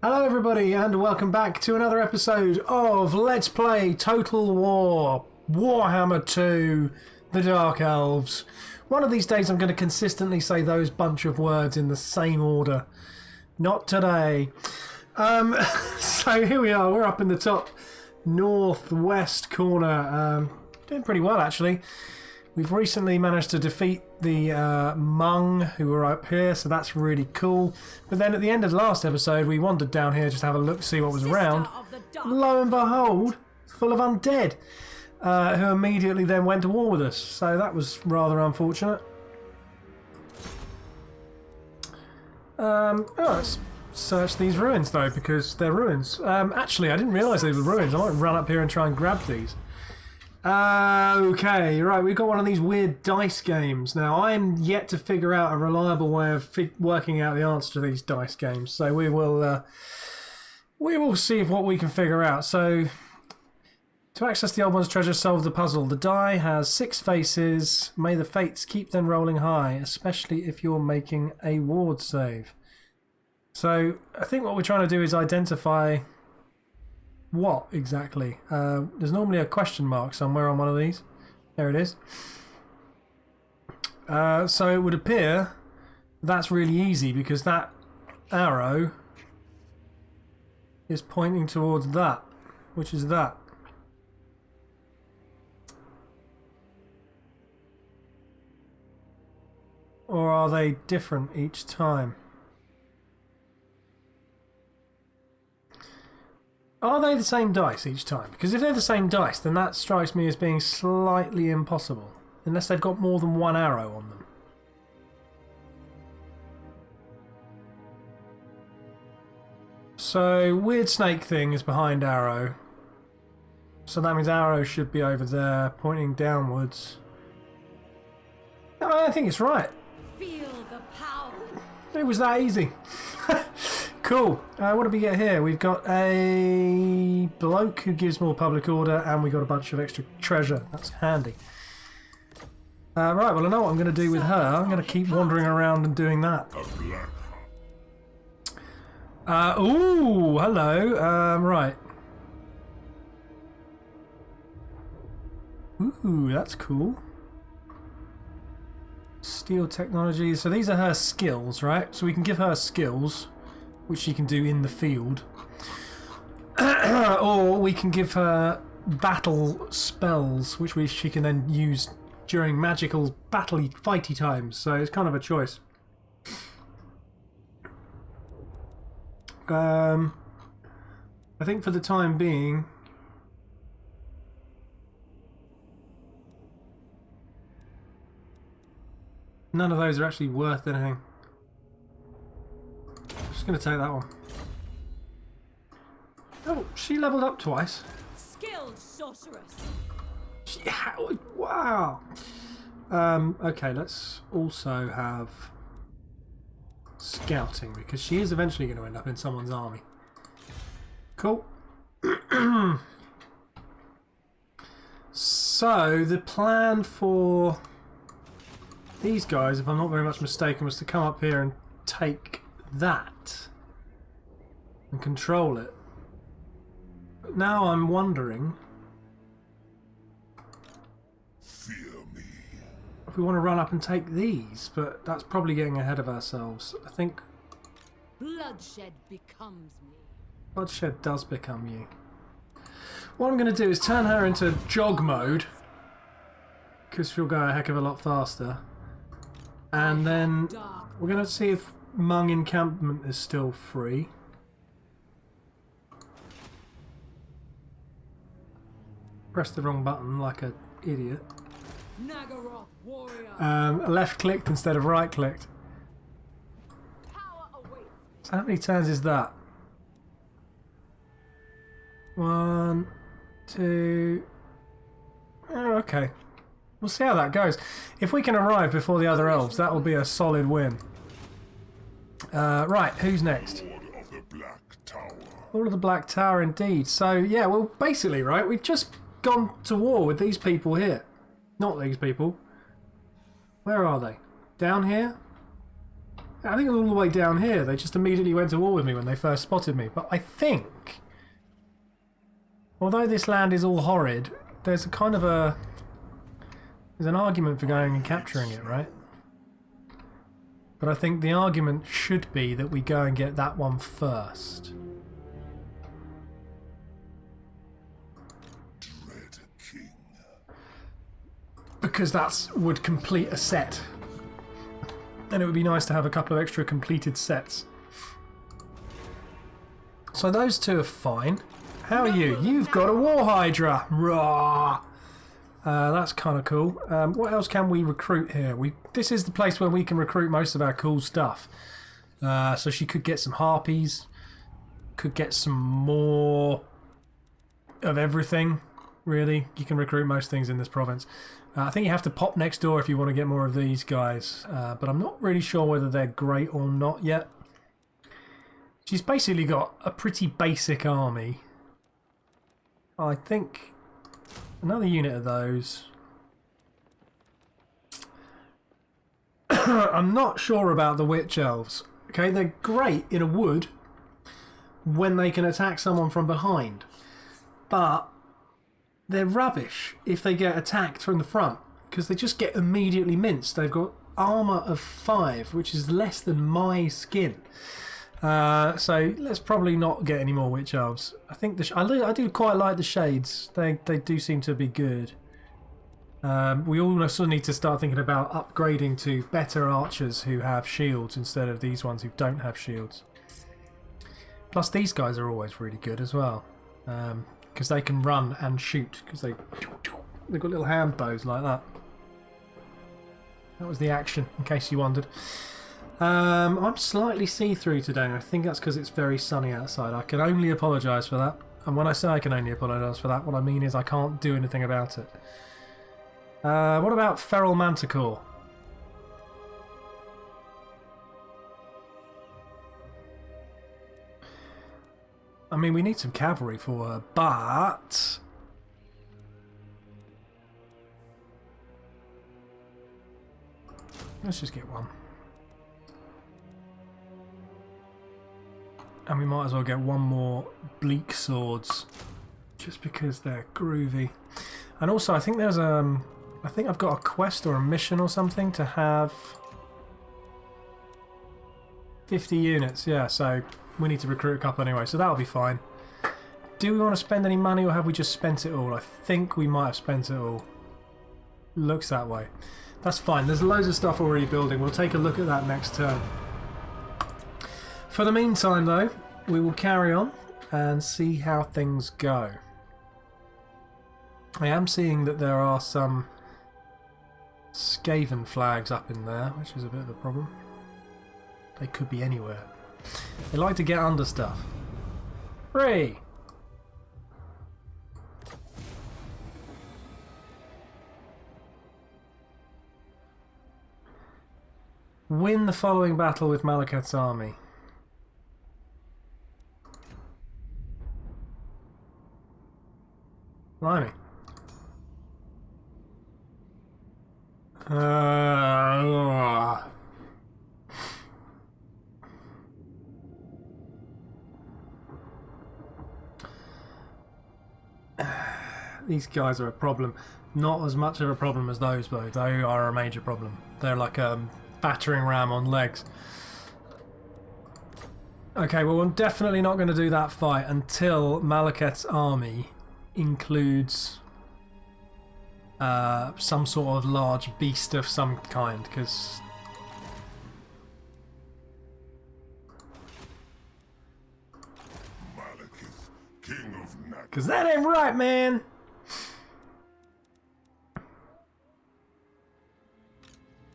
Hello everybody and welcome back to another episode of Let's Play Total War Warhammer 2 The Dark Elves. One of these days I'm going to consistently say those bunch of words in the same order. Not today. So here we are, we're up in the top northwest corner. Doing pretty well actually. We've recently managed to defeat the Hmong who were up here, so that's really cool. But then at the end of the last episode, we wandered down here just to have a look, see what was around. Lo and behold, full of undead, who immediately then went to war with us. So that was rather unfortunate. Let's search these ruins though, because they're ruins. Actually, I didn't realise they were ruins. I might run up here and try and grab these. Okay, right, we've got one of these weird dice games. Now, I'm yet to figure out a reliable way of working out the answer to these dice games, so we will see if what we can figure out. So, to access the old one's treasure, solve the puzzle. The die has 6 faces. May the fates keep them rolling high, especially if you're making a ward save. So, I think what we're trying to do is identify what exactly? There's normally a question mark somewhere on one of these. There it is. So it would appear that's really easy because that arrow is pointing towards that, which is that. Or are they different each time? Are they the same dice each time? Because if they're the same dice, then that strikes me as being slightly impossible. Unless they've got more than one arrow on them. So, weird snake thing is behind arrow. So that means arrow should be over there, pointing downwards. No, I think it's right. Feel the power. It was that easy. Cool. What did we get here? We've got a bloke who gives more public order, and we got a bunch of extra treasure. That's handy. Right, well I know what I'm going to do with her. I'm going to keep wandering around and doing that. Ooh, hello. Right. Ooh, that's cool. Steel technology. So these are her skills, right? So we can give her skills, which she can do in the field. Or we can give her battle spells, which she can then use during magical battle-y, fighty times. So it's kind of a choice. I think for the time being, none of those are actually worth anything. Just going to take that one. Oh, she leveled up twice. Skilled sorceress. Wow. Okay, let's also have scouting because she is eventually going to end up in someone's army. Cool. So the plan for these guys, if I'm not very much mistaken, was to come up here and take that and control it. But now I'm wondering if we want to run up and take these, but that's probably getting ahead of ourselves. I think Bloodshed becomes me. bloodshed does become you. What I'm going to do is turn her into jog mode because she'll go a heck of a lot faster. And then we're going to see if Hmong encampment is still free. Pressed the wrong button like an idiot. Nagaroth warrior. Left clicked instead of right clicked. Power awaits. So how many turns is that? 1, 2. Oh, okay. We'll see how that goes. If we can arrive before the other elves, that will be a solid win. Right, who's next? Lord of the Black Tower. All of the Black Tower, indeed. So, yeah, well, basically, right, we've just gone to war with these people here. Not these people. Where are they? Down here? I think all the way down here. They just immediately went to war with me when they first spotted me. But I think, although this land is all horrid, there's a kind of a... There's an argument for going and capturing it, right? But I think the argument should be that we go and get that one first. Dread King. Because that would complete a set. And it would be nice to have a couple of extra completed sets. So those two are fine. How are you? You've got a War Hydra! Raw! That's kind of cool. What else can we recruit here? This is the place where we can recruit most of our cool stuff. So she could get some harpies. Could get some more of everything, really. You can recruit most things in this province. I think you have to pop next door if you want to get more of these guys. But I'm not really sure whether they're great or not yet. She's basically got a pretty basic army. I think... Another unit of those. I'm not sure about the Witch Elves. Okay, they're great in a wood when they can attack someone from behind. But they're rubbish if they get attacked from the front, because they just get immediately minced. They've got armour of 5, which is less than my skin. So let's probably not get any more Witch Elves. I think I do quite like the Shades. They do seem to be good. We also need to start thinking about upgrading to better archers who have shields instead of these ones who don't have shields. Plus these guys are always really good as well, because they can run and shoot, because they've got little hand bows like that. That was the action, in case you wondered. I'm slightly see-through today. I think that's because it's very sunny outside. I can only apologise for that. And when I say I can only apologise for that, what I mean is I can't do anything about it. What about Feral Manticore? I mean, we need some cavalry for her, but... Let's just get one. And we might as well get one more bleak swords, just because they're groovy. And also, I think there's I think I've got a quest or a mission or something to have 50 units. Yeah, so we need to recruit a couple anyway, so that'll be fine. Do we want to spend any money, or have we just spent it all? I think we might have spent it all. Looks that way. That's fine. There's loads of stuff already building. We'll take a look at that next turn. For the meantime, though, we will carry on and see how things go. I am seeing that there are some Skaven flags up in there, which is a bit of a problem. They could be anywhere. They like to get under stuff. Hooray! Win the following battle with Malekith's army. Blimey. These guys are a problem. Not as much of a problem as those, though. They are a major problem. They're like a battering ram on legs. Okay, well, we're definitely not going to do that fight until Malekith's army includes some sort of large beast of some kind, because Malekith, King of Nag. that ain't right, man.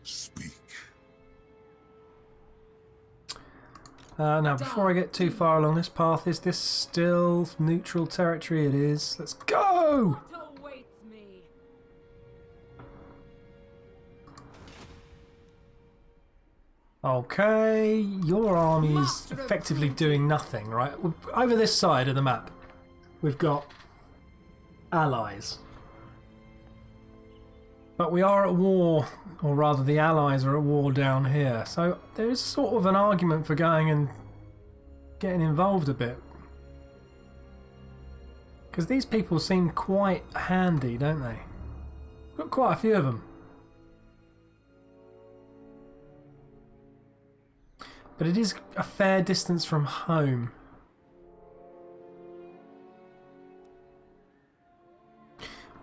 Speak. Now, before I get too far along this path, is this still neutral territory? It is. Let's go! What awaits me? Okay, your army is effectively doing nothing, right? Over this side of the map, we've got allies. But we are at war, or rather the Allies are at war down here. So there is sort of an argument for going and getting involved a bit. Because these people seem quite handy, don't they? Got quite a few of them. But it is a fair distance from home.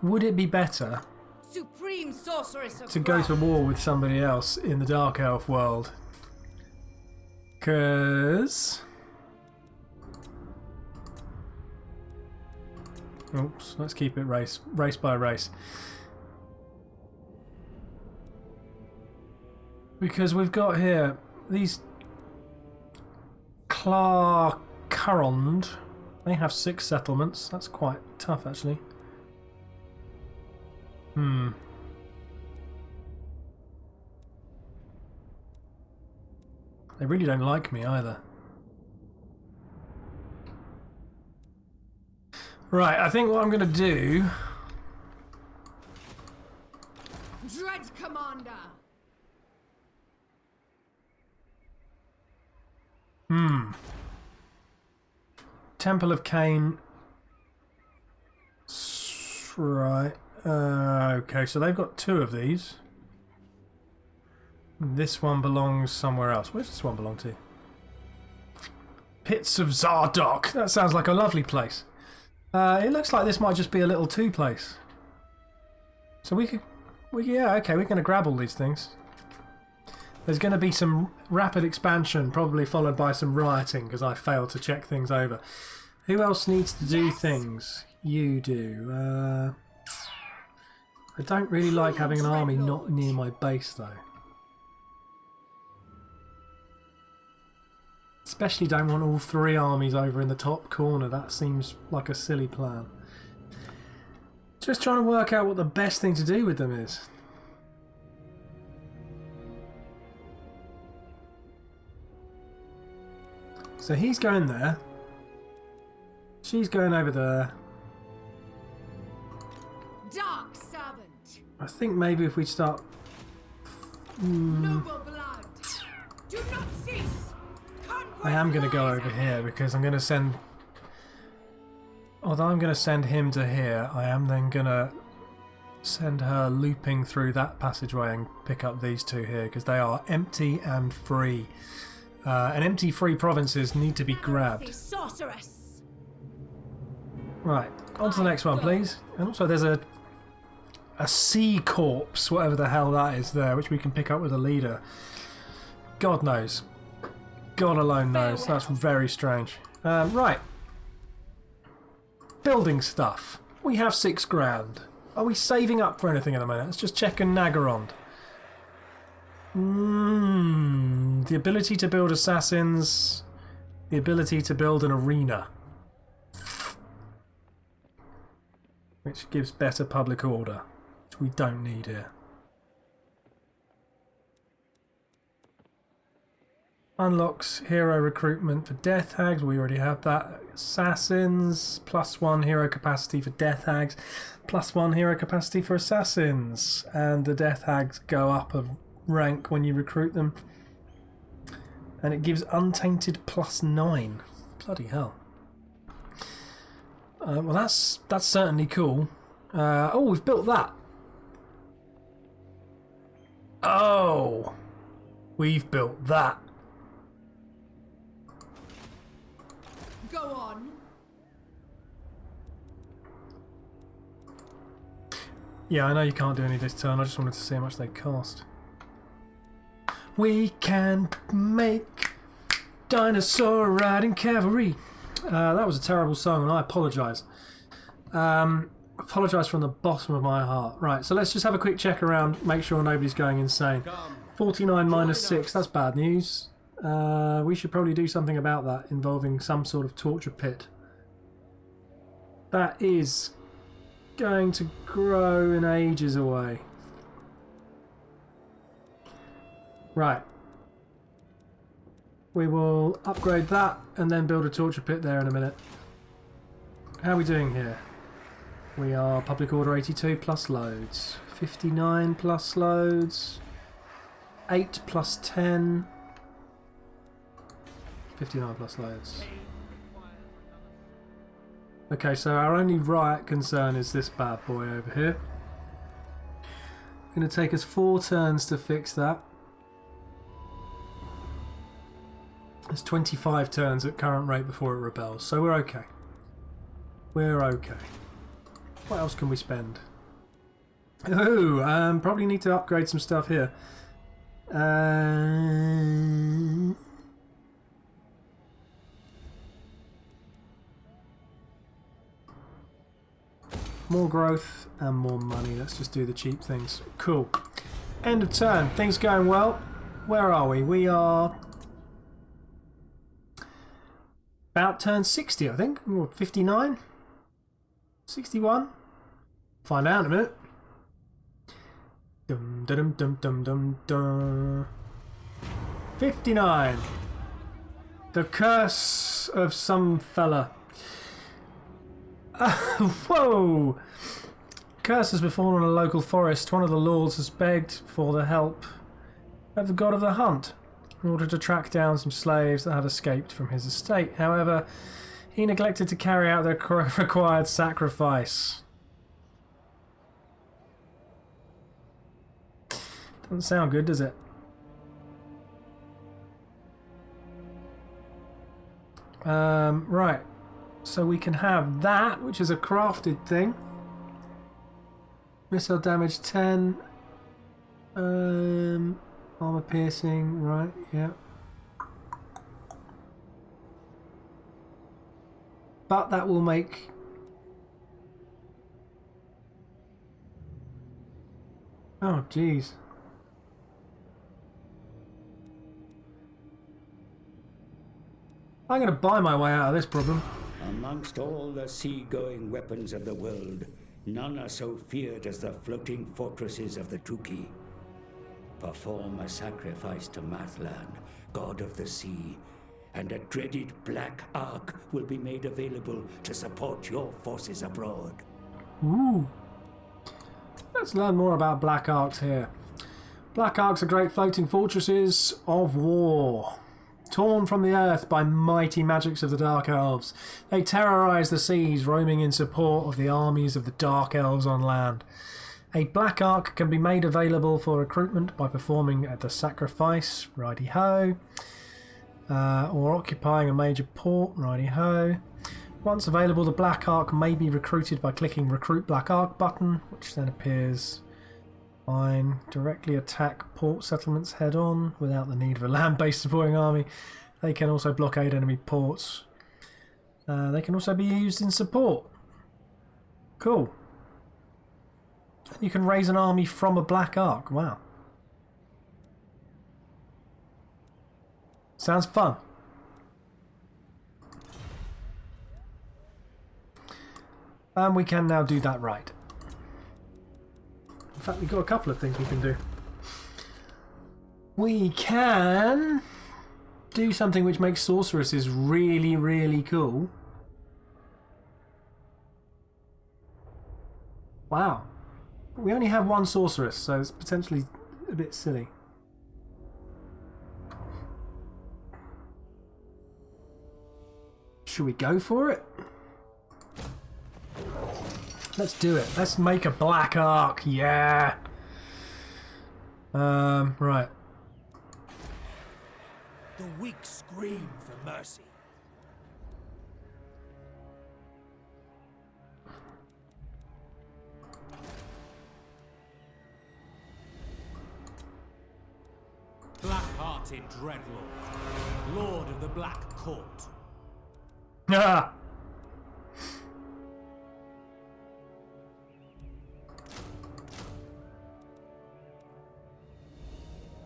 Would it be better Supreme sorceress of to go to war with somebody else in the Dark Elf world? Because... Oops, let's keep it race by race. Because we've got here these Clarkarond. They have 6 settlements. That's quite tough, actually. They really don't like me either. Right, I think what I'm going to do... Dread Commander. Temple of Cain. Right. Okay, so they've got 2 of these. This one belongs somewhere else. Where does this one belong to? Pits of Zardoc. That sounds like a lovely place. It looks like this might just be a little 2 place. So yeah, okay, we're going to grab all these things. There's going to be some rapid expansion, probably followed by some rioting, because I failed to check things over. Who else needs to do things? You do. I don't really like having an army not near my base, though. Especially don't want all 3 armies over in the top corner. That seems like a silly plan. Just trying to work out what the best thing to do with them is. So he's going there. She's going over there. Dark servant. I think maybe if we start... Noble blood. Do not cease. I am going to go over here because I'm going to send... Although I'm going to send him to here, I am then going to send her looping through that passageway and pick up these 2 here because they are empty and free. And empty free provinces need to be grabbed. Sorceress. Right, on to the next one, please. And also there's a sea corpse, whatever the hell that is there, which we can pick up with a leader. God knows. God alone knows. That's very strange. Right. Building stuff. We have 6 grand. Are we saving up for anything at the moment? Let's just check in Nagarond. The ability to build assassins. The ability to build an arena. Which gives better public order. Which we don't need here. Unlocks hero recruitment for Death Hags. We already have that. Assassins. +1 hero capacity for Death Hags. +1 hero capacity for Assassins. And the Death Hags go up a rank when you recruit them. And it gives Untainted +9. Bloody hell. Well, that's certainly cool. Oh, we've built that. Oh, we've built that. Go on. Yeah, I know you can't do any this turn. I just wanted to see how much they cost. We can make dinosaur riding cavalry. That was a terrible song, and I apologise. Apologise from the bottom of my heart. Right, so let's just have a quick check around, make sure nobody's going insane. 49 minus 6, that's bad news. We should probably do something about that, involving some sort of torture pit. That is going to grow in ages away. Right. We will upgrade that and then build a torture pit there in a minute. How are we doing here? We are public order 82 plus loads. 59 plus loads. 8 plus 10. 59 plus loads. Okay, so our only riot concern is this bad boy over here. Going to take us 4 turns to fix that. It's 25 turns at current rate before it rebels, so we're okay. We're okay. What else can we spend? Oh, probably need to upgrade some stuff here. More growth and more money. Let's just do the cheap things. Cool. End of turn. Things going well. Where are we? We are about turn 60, I think. Or 59? 61? Find out in a minute. Dum dum dum dum dum dum. 59. The curse of some fella. Whoa! Curse has befallen a local forest. One of the lords has begged for the help of the god of the hunt in order to track down some slaves that had escaped from his estate. However, he neglected to carry out the required sacrifice. Doesn't sound good, does it? Right. So we can have that, which is a crafted thing. Missile damage 10. Armor piercing, right, yeah. But that will make... Oh, jeez. I'm going to buy my way out of this problem. Amongst all the sea-going weapons of the world, none are so feared as the floating fortresses of the Tuki. Perform a sacrifice to Mathlan, god of the sea, and a dreaded Black Ark will be made available to support your forces abroad. Ooh. Let's learn more about Black Arks here. Black Arks are great floating fortresses of war. Torn from the earth by mighty magics of the Dark Elves, they terrorise the seas, roaming in support of the armies of the Dark Elves on land. A Black Ark can be made available for recruitment by performing the sacrifice, righty-ho, or occupying a major port, righty-ho. Once available, the Black Ark may be recruited by clicking Recruit Black Ark button, which then appears. Fine. Directly attack port settlements head-on without the need of a land-based supporting army. They can also blockade enemy ports. They can also be used in support. Cool. And you can raise an army from a Black Ark. Wow. Sounds fun. And we can now do that right. In fact, we've got a couple of things we can do. We can do something which makes sorceresses really, really cool. Wow. We only have one sorceress, so it's potentially a bit silly. Should we go for it? Let's do it. Let's make a Black Ark. Yeah. Right. The weak scream for mercy. Black-hearted Dreadlord, Lord of the Black Court. Ah.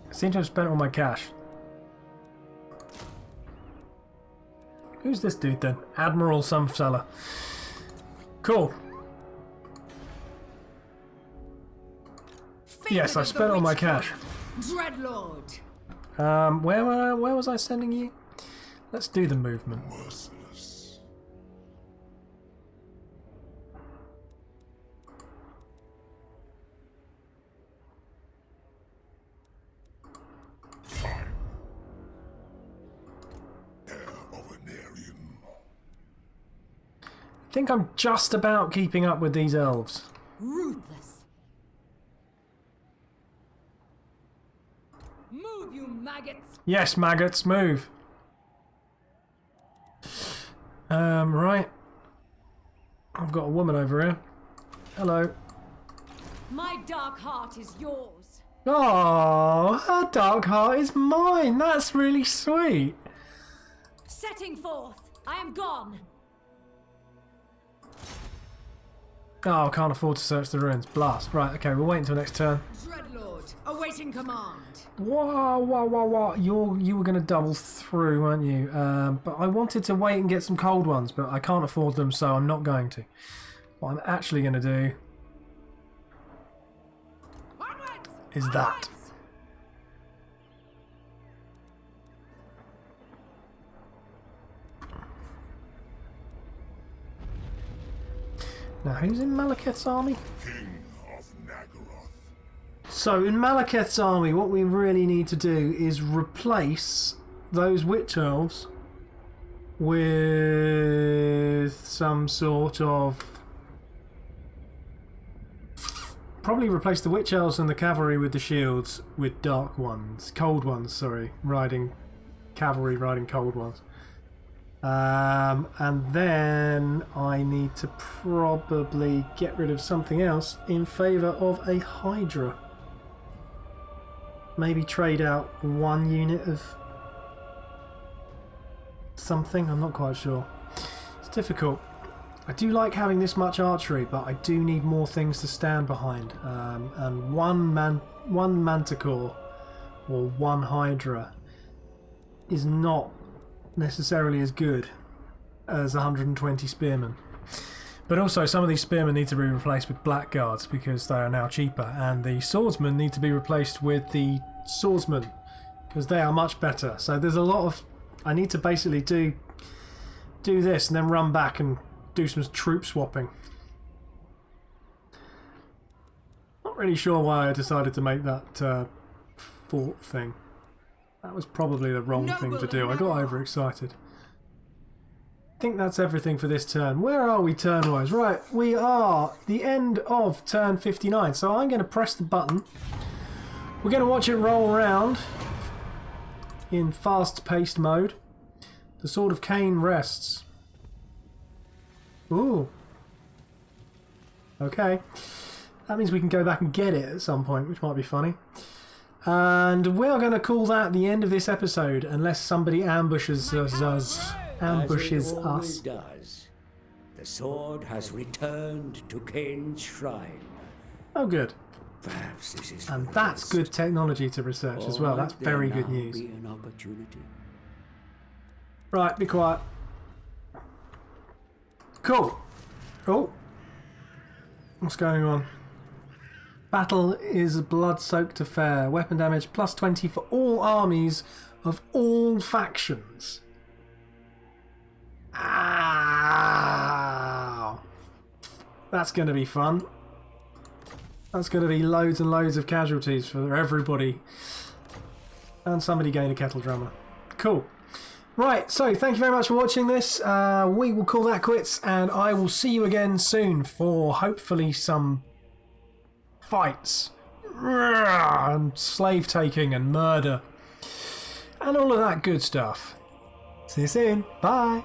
I seem to have spent all my cash. Who's this dude then? Admiral some fella. Cool. Yes, I spent all my cash. Dreadlord. Where was I sending you? Let's do the movement. Merciless. think I'm just about keeping up with these elves. Ruthless. Move, you maggots. Yes, maggots, move. Right. I've got a woman over here. Hello. My dark heart is yours. Oh, her dark heart is mine. That's really sweet. Setting forth. I am gone. Oh, I can't afford to search the ruins. Blast. Right, okay, we'll wait until next turn. Dreadlord, awaiting command. Whoa. You were going to double through, weren't you? But I wanted to wait and get some cold ones, but I can't afford them, so I'm not going to. What I'm actually going to do Onwards! is that. Onwards! Now, who's in Malekith's army? King of Nagaroth. So, in Malekith's army, what we really need to do is replace those witch elves with some sort of... Probably replace the witch elves and the cavalry with the shields with dark ones. Cold ones, sorry. Cavalry riding cold ones. And then I need to probably get rid of something else in favour of a Hydra. Maybe trade out one unit of something, I'm not quite sure. It's difficult. I do like having this much archery, but I do need more things to stand behind. And one Manticore or one Hydra is not necessarily as good as 120 spearmen. But also some of these spearmen need to be replaced with blackguards because they are now cheaper, and the swordsmen need to be replaced with the swordsmen because they are much better. So there's a lot of... I need to basically do this and then run back and do some troop swapping. Not really sure why I decided to make that fort thing. That was probably the wrong thing to do. I got overexcited. I think that's everything for this turn. Where are we turn-wise? Right, we are the end of turn 59. So I'm going to press the button. We're going to watch it roll around in fast-paced mode. The Sword of Cain rests. Ooh. Okay. That means we can go back and get it at some point, which might be funny. And we're going to call that the end of this episode, unless somebody ambushes us. As it always does. The sword has returned to Cain's shrine. Oh, good. Perhaps this is And for the that's best. good technology to research as well. Or That's there very now good news. Be an opportunity. Right, be quiet. Cool. Oh. What's going on? Battle is a blood-soaked affair. Weapon damage plus 20 for all armies of all factions. Ow. That's going to be fun. That's going to be loads and loads of casualties for everybody. And somebody gained a kettle drummer. Cool. Right, so thank you very much for watching this. We will call that quits, and I will see you again soon for hopefully some fights and slave taking and murder and all of that good stuff. See you soon. Bye.